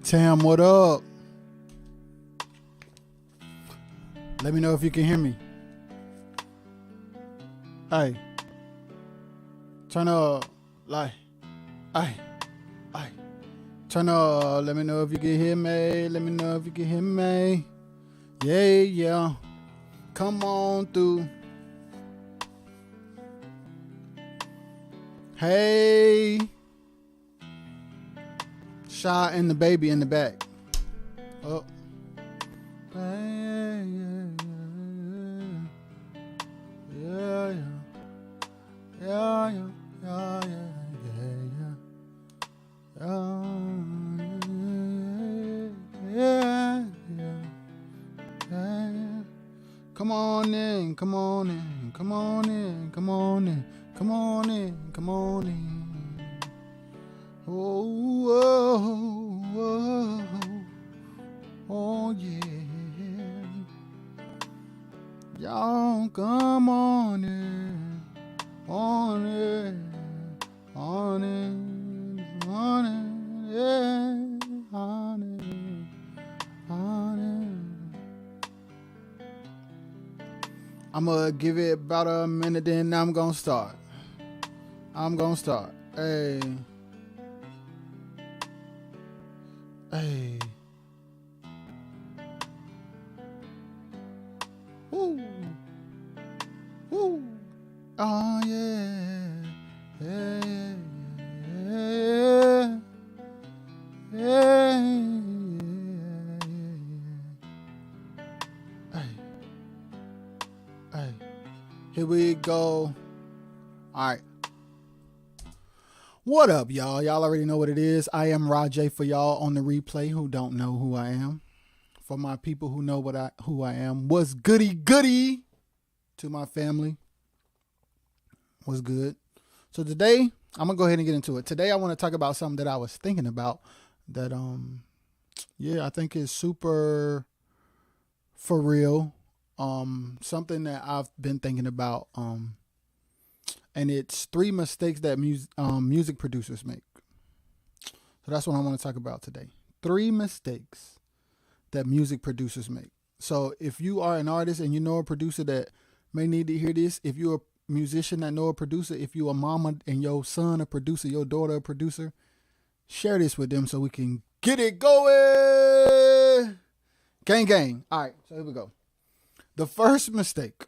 Tam, what up? Let me know if you can hear me. Hey. Turn up. Like. Hey. Hey. Turn up. Let me know if you can hear me. Let me know if you can hear me. Yeah, yeah. Come on through. Hey. SHY and the baby in the back. Oh. Hey, yeah, yeah. Yeah, yeah, yeah, yeah, yeah, yeah. Come on in, come on in, come on in, come on in, come on in, come on in. Oh, oh, oh, oh, yeah. Y'all come on in, on it, on it, on it, yeah, on it, on it. I'm gonna give it about a minute, then I'm gonna start. Hey. Hey. Woo. Woo. Oh yeah. Yeah. Yeah. Yeah. Hey. Hey. Here we go. All right. What up, y'all? Y'all already know what it is. I am ROJAY for y'all on the replay who don't know who I am. For my people who know who I am, what's goody goody to my family? What's good? So today, I'm gonna go ahead and get into it. Today I want to talk about something that I was thinking about that I think is super for real. Something that I've been thinking about. And it's 3 mistakes that music producers make. So that's what I want to talk about today. 3 mistakes that music producers make. So if you are an artist and you know a producer that may need to hear this, if you're a musician that know a producer, if you're a mama and your son a producer, your daughter a producer, share this with them so we can get it going. Gang, gang. All right, so here we go. The first mistake,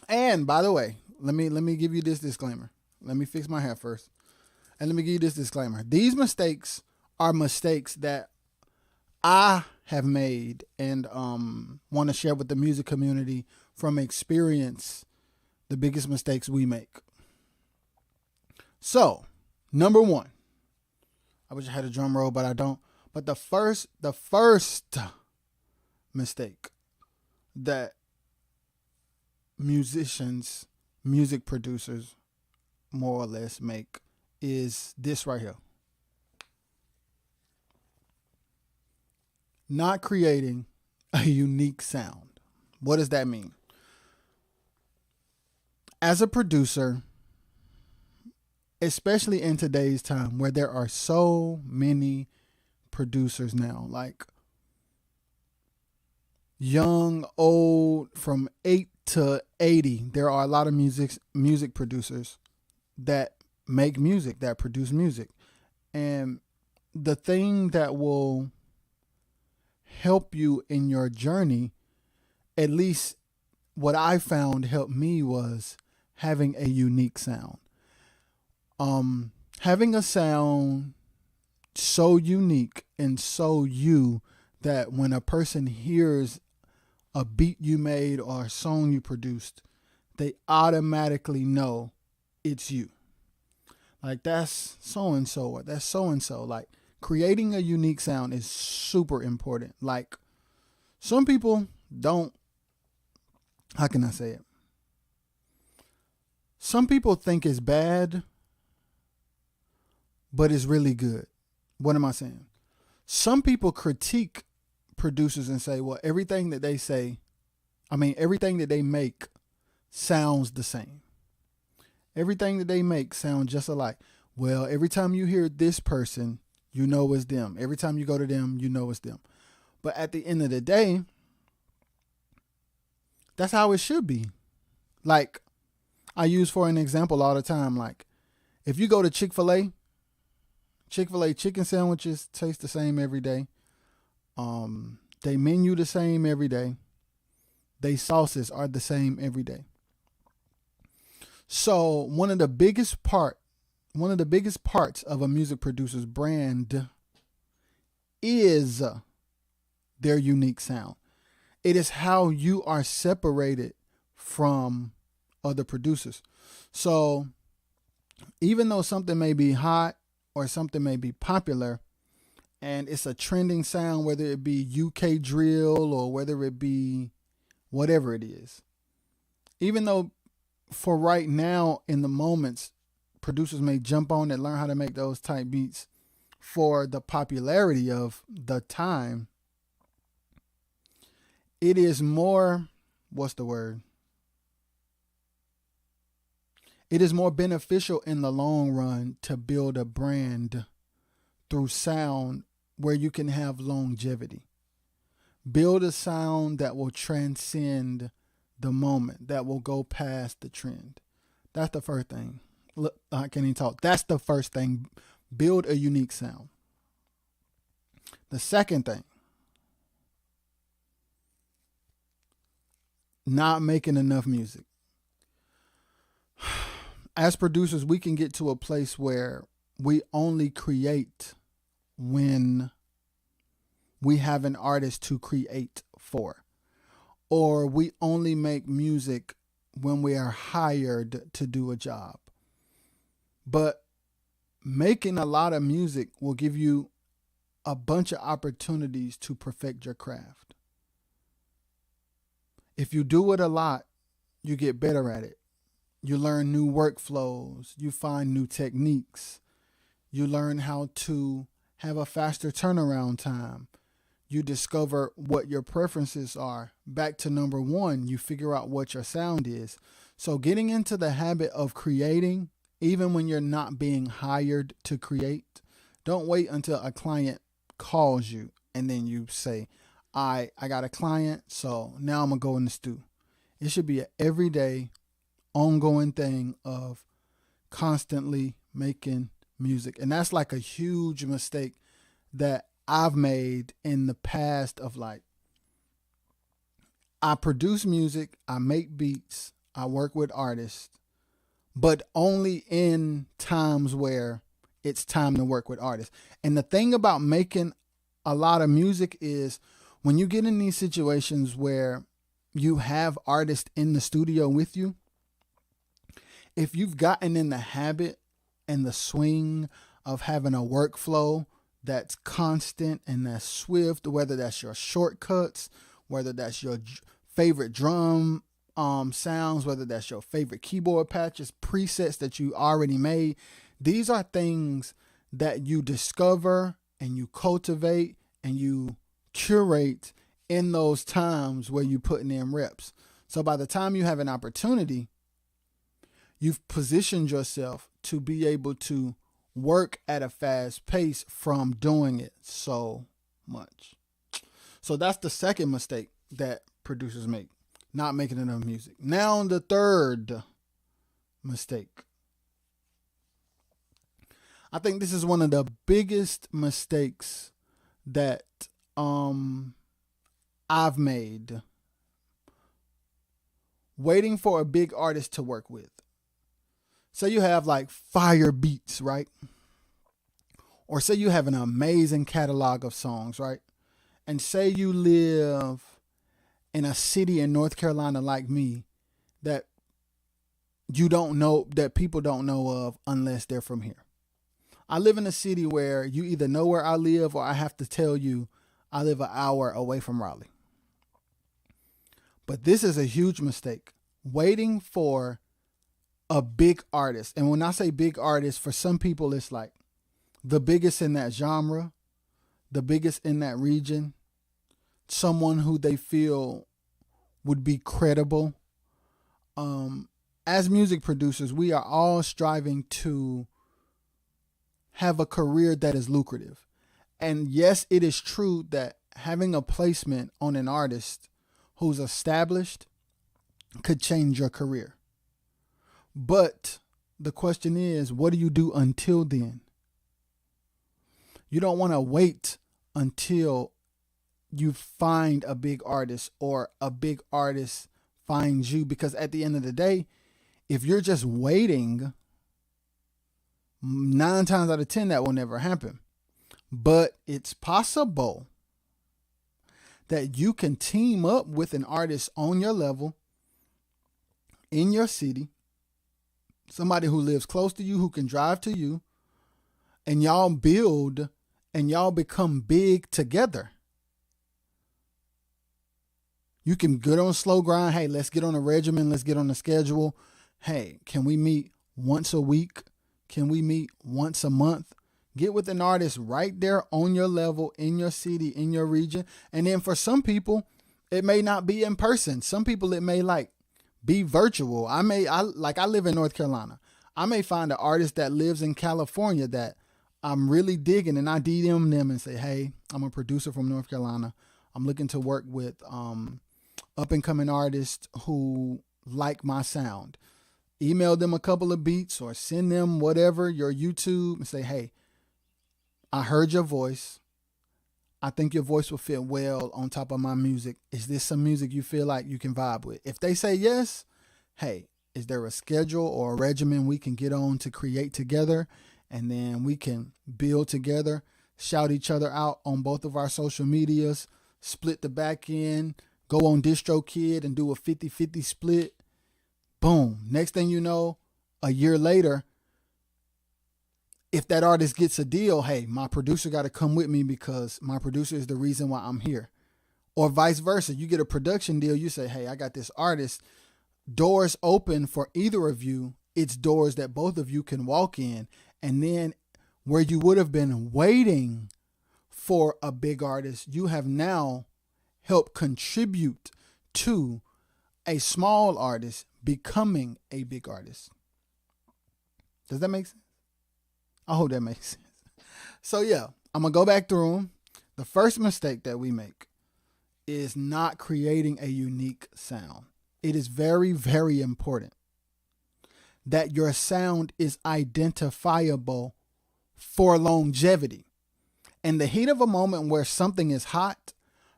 and by the way, let me give you this disclaimer. Let me fix my hair first. And let me give you this disclaimer. These mistakes are mistakes that I have made and want to share with the music community from experience, the biggest mistakes we make. So, number 1. I wish I had a drum roll, but I don't. But the first mistake that music producers more or less make is this right here. Not creating a unique sound. What does that mean? As a producer, especially in today's time where there are so many producers now, like young, old, from 8 to 80, there are a lot of music producers that make music, that produce music. And the thing that will help you in your journey, at least what I found helped me, was having a unique sound. Having a sound so unique and so you that when a person hears a beat you made or a song you produced, they automatically know it's you. Like, that's so-and-so or that's so-and-so. Like, creating a unique sound is super important. Like, some people don't, how can I say it? Some people think it's bad, but it's really good. What am I saying? Some people critique producers and say, well, everything that they make sounds the same. Everything that they make sounds just alike. Well, every time you hear this person, you know it's them. Every time you go to them, you know it's them. But at the end of the day, that's how it should be. Like, I use for an example all the time. Like, if you go to Chick-fil-A chicken sandwiches taste the same every day. They menu the same every day. They sauces are the same every day. So one of the biggest parts of a music producer's brand is their unique sound. It is how you are separated from other producers. So even though something may be hot or something may be popular and it's a trending sound, whether it be UK drill or whether it be whatever it is, even though for right now in the moments, producers may jump on and learn how to make those type beats for the popularity of the time, it is more, It is more beneficial in the long run to build a brand through sound where you can have longevity. Build a sound that will transcend the moment, that will go past the trend. That's the first thing. Look, I can't even talk. That's the first thing. Build a unique sound. The second thing, not making enough music. As producers, we can get to a place where we only create when we have an artist to create for, or we only make music when we are hired to do a job. But making a lot of music will give you a bunch of opportunities to perfect your craft. If you do it a lot, you get better at it. You learn new workflows. You find new techniques. You learn how to have a faster turnaround time. You discover what your preferences are. Back to number one, you figure out what your sound is. So getting into the habit of creating, even when you're not being hired to create, don't wait until a client calls you and then you say, I got a client, so now I'm going to go in the stew. It should be an everyday, ongoing thing of constantly making music. And that's like a huge mistake that I've made in the past of like, I produce music, I make beats, I work with artists, but only in times where it's time to work with artists. And the thing about making a lot of music is when you get in these situations where you have artists in the studio with you, if you've gotten in the habit and the swing of having a workflow that's constant and that's swift, whether that's your shortcuts, whether that's your favorite drum sounds, whether that's your favorite keyboard patches, presets that you already made, these are things that you discover and you cultivate and you curate in those times where you're putting in reps. So by the time you have an opportunity, you've positioned yourself to be able to work at a fast pace from doing it so much. So that's the second mistake that producers make, not making enough music. Now the third mistake. I think this is one of the biggest mistakes that I've made. Waiting for a big artist to work with. Say you have like fire beats, right? Or say you have an amazing catalog of songs, right? And say you live in a city in North Carolina like me that you don't know, that people don't know of unless they're from here. I live in a city where you either know where I live or I have to tell you I live an hour away from Raleigh. But this is a huge mistake. Waiting for a big artist. And when I say big artist, for some people, it's like the biggest in that genre, the biggest in that region, someone who they feel would be credible. As music producers, we are all striving to have a career that is lucrative. And yes, it is true that having a placement on an artist who's established could change your career. But the question is, what do you do until then? You don't want to wait until you find a big artist or a big artist finds you, because at the end of the day, if you're just waiting, 9 times out of 10, that will never happen. But it's possible that you can team up with an artist on your level, in your city, somebody who lives close to you, who can drive to you, and y'all build and y'all become big together. You can get on a slow grind. Hey, let's get on a regimen. Let's get on a schedule. Hey, can we meet once a week? Can we meet once a month? Get with an artist right there on your level, in your city, in your region. And then for some people, it may not be in person. Some people, it may be virtual. I live in North Carolina. I may find an artist that lives in California that I'm really digging, and I DM them and say, hey, I'm a producer from North Carolina. I'm looking to work with up and coming artists who like my sound. Email them a couple of beats or send them whatever, your YouTube, and say, hey, I heard your voice. I think your voice will fit well on top of my music. Is this some music you feel like you can vibe with? If they say yes, hey, is there a schedule or a regimen we can get on to create together? And then we can build together, shout each other out on both of our social medias, split the back end, go on DistroKid and do a 50-50 split. Boom. Next thing you know, a year later, if that artist gets a deal, hey, my producer got to come with me because my producer is the reason why I'm here. Or vice versa. You get a production deal. You say, hey, I got this artist. Doors open for either of you. It's doors that both of you can walk in. And then where you would have been waiting for a big artist, you have now helped contribute to a small artist becoming a big artist. Does that make sense? I hope that makes sense. So yeah, I'm going to go back through them. The first mistake that we make is not creating a unique sound. It is very, very important that your sound is identifiable for longevity. In the heat of a moment where something is hot,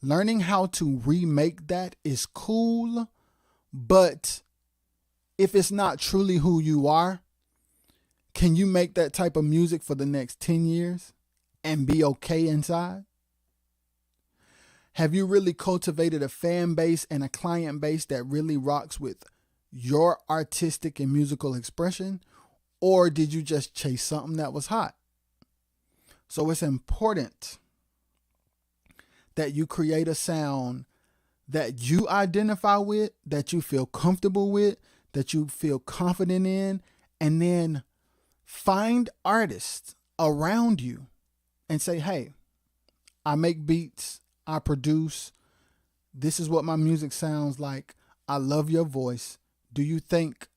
learning how to remake that is cool. But if it's not truly who you are, can you make that type of music for the next 10 years and be okay inside? Have you really cultivated a fan base and a client base that really rocks with your artistic and musical expression? Or did you just chase something that was hot? So it's important that you create a sound that you identify with, that you feel comfortable with, that you feel confident in, and then find artists around you and say, hey, I make beats, I produce, this is what my music sounds like. I love your voice. Do you think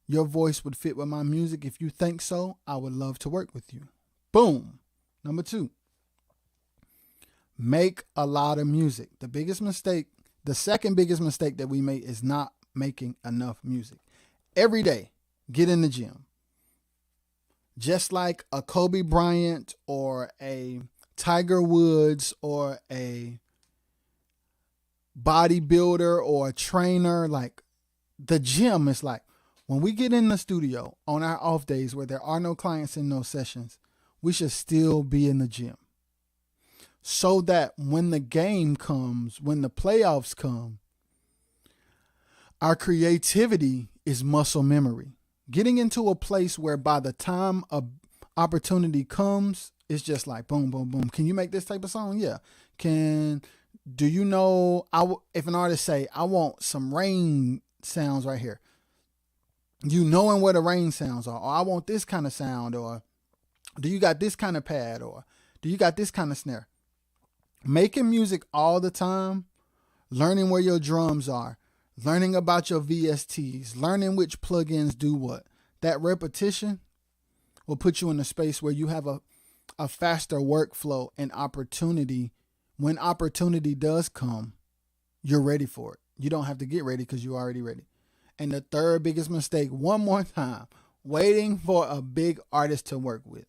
your voice would fit with my music? If you think so, I would love to work with you. Boom. Number 2, make a lot of music. The second biggest mistake that we make is not making enough music. Every day, get in the gym. Just like a Kobe Bryant or a Tiger Woods or a bodybuilder or a trainer, like the gym is like when we get in the studio on our off days where there are no clients in those sessions, we should still be in the gym. So that when the game comes, when the playoffs come, our creativity is muscle memory. Getting into a place where by the time a opportunity comes, it's just like boom, boom, boom. Can you make this type of song? Yeah. Do you know, if an artist say, I want some rain sounds right here, you knowing where the rain sounds are, or I want this kind of sound, or do you got this kind of pad, or do you got this kind of snare? Making music all the time, learning where your drums are, learning about your VSTs, learning which plugins do what. That repetition will put you in a space where you have a faster workflow and opportunity. When opportunity does come, you're ready for it. You don't have to get ready because you're already ready. And the third biggest mistake, one more time, waiting for a big artist to work with.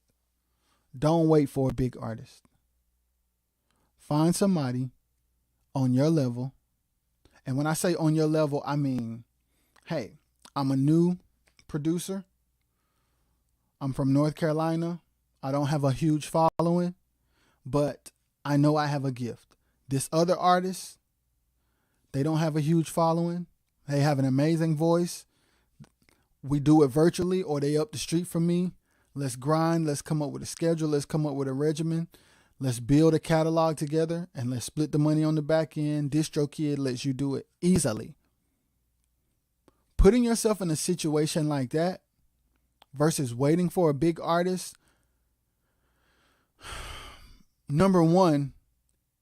Don't wait for a big artist. Find somebody on your level. And when I say on your level, I mean, hey, I'm a new producer. I'm from North Carolina. I don't have a huge following, but I know I have a gift. This other artist, they don't have a huge following. They have an amazing voice. We do it virtually or they up the street from me. Let's grind. Let's come up with a schedule. Let's come up with a regimen. Let's build a catalog together and let's split the money on the back end. DistroKid lets you do it easily. Putting yourself in a situation like that versus waiting for a big artist, number one,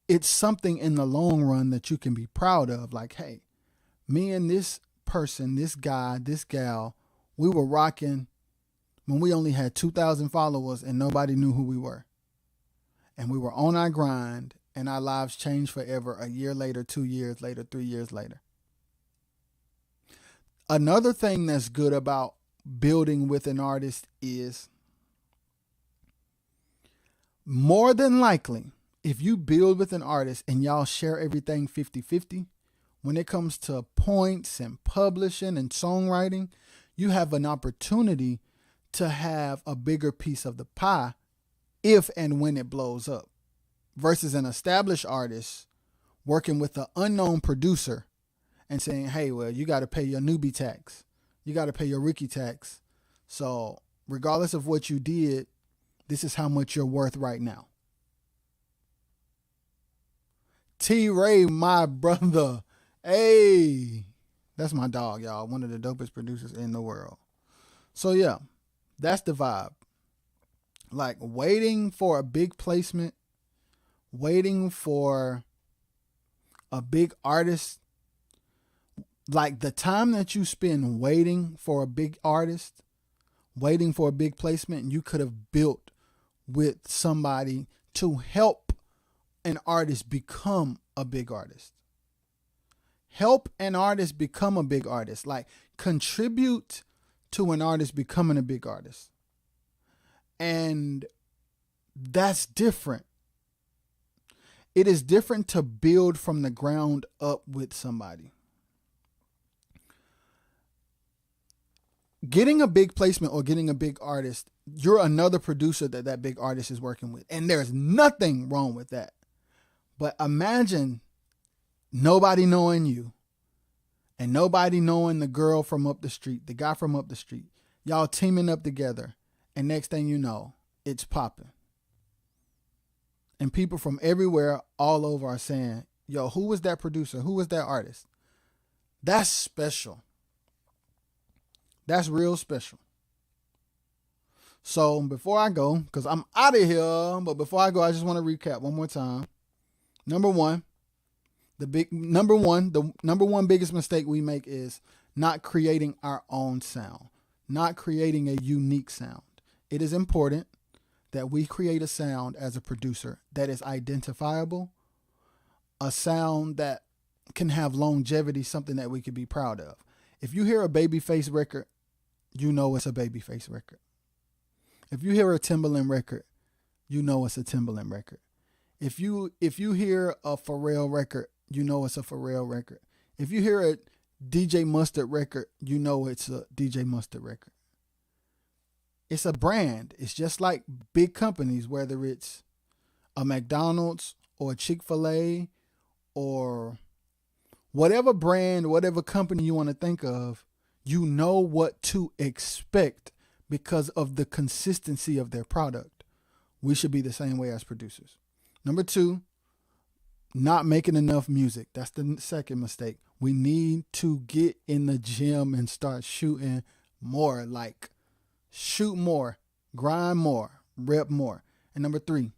it's something in the long run that you can be proud of. Like, hey, me and this person, this guy, this gal, we were rocking when we only had 2,000 followers and nobody knew who we were. And we were on our grind and our lives changed forever a year later, 2 years later, 3 years later. Another thing that's good about building with an artist is more than likely, if you build with an artist and y'all share everything 50-50, when it comes to points and publishing and songwriting, you have an opportunity to have a bigger piece of the pie if and when it blows up, versus an established artist working with an unknown producer and saying, hey, well, you got to pay your newbie tax. You got to pay your rookie tax. So regardless of what you did, this is how much you're worth right now. T-Ray, my brother. Hey, that's my dog, y'all. One of the dopest producers in the world. So yeah, that's the vibe. Like waiting for a big placement, waiting for a big artist. Like the time that you spend waiting for a big artist, waiting for a big placement, you could have built with somebody to help an artist become a big artist. Help an artist become a big artist. Like contribute to an artist becoming a big artist. And that's different. It is different to build from the ground up with somebody. Getting a big placement or getting a big artist, you're another producer that big artist is working with. And there's nothing wrong with that. But imagine nobody knowing you and nobody knowing the girl from up the street, the guy from up the street, y'all teaming up together. And next thing you know, it's popping. And people from everywhere all over are saying, yo, who was that producer? Who was that artist? That's special. That's real special. So before I go, because I'm out of here, but before I go, I just want to recap one more time. Number one, the number one biggest mistake we make is not creating our own sound, not creating a unique sound. It is important that we create a sound as a producer that is identifiable, a sound that can have longevity, something that we could be proud of. If you hear a Babyface record, you know it's a Babyface record. If you hear a Timbaland record, you know it's a Timbaland record. If you hear a Pharrell record, you know it's a Pharrell record. If you hear a DJ Mustard record, you know it's a DJ Mustard record. It's a brand. It's just like big companies, whether it's a McDonald's or a Chick-fil-A or whatever brand, whatever company you want to think of, you know what to expect because of the consistency of their product. We should be the same way as producers. Number two, not making enough music. That's the second mistake. We need to get in the gym and start shooting more. Like shoot more, grind more, rep more. And number three,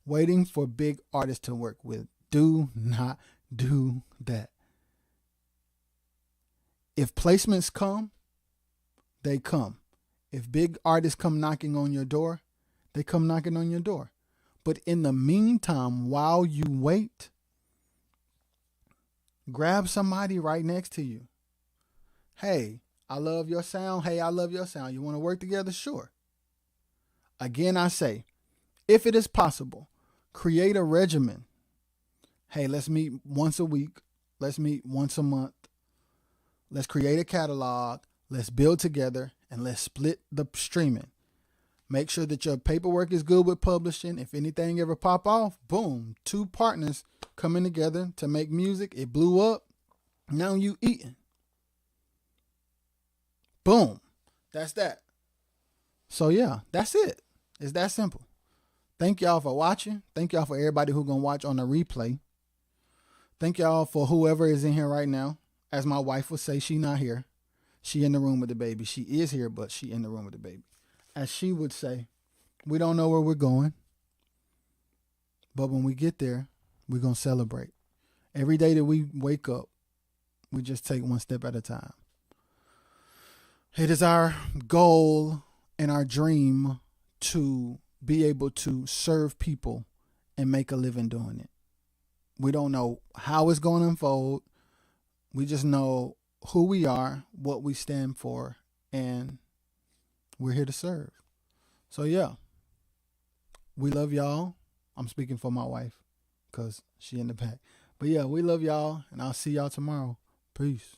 waiting for big artists to work with. Do not do that. If placements come, they come. If big artists come knocking on your door, they come knocking on your door. But in the meantime, while you wait, grab somebody right next to you. Hey, I love your sound. Hey, I love your sound. You want to work together? Sure. Again, I say, if it is possible, create a regimen. Hey, let's meet once a week. Let's meet once a month. Let's create a catalog. Let's build together and let's split the streaming. Make sure that your paperwork is good with publishing. If anything ever pop off, boom, 2 partners coming together to make music. It blew up. Now you eating. Boom. That's that. So yeah, that's it. It's that simple. Thank y'all for watching. Thank y'all for everybody who's going to watch on the replay. Thank y'all for whoever is in here right now. As my wife would say, she not here. She in the room with the baby. She is here, but she in the room with the baby. As she would say, we don't know where we're going. But when we get there, we're going to celebrate. Every day that we wake up, we just take one step at a time. It is our goal and our dream to be able to serve people and make a living doing it. We don't know how it's going to unfold. We just know who we are, what we stand for, and we're here to serve. So yeah, we love y'all. I'm speaking for my wife because she in the back. But yeah, we love y'all, and I'll see y'all tomorrow. Peace.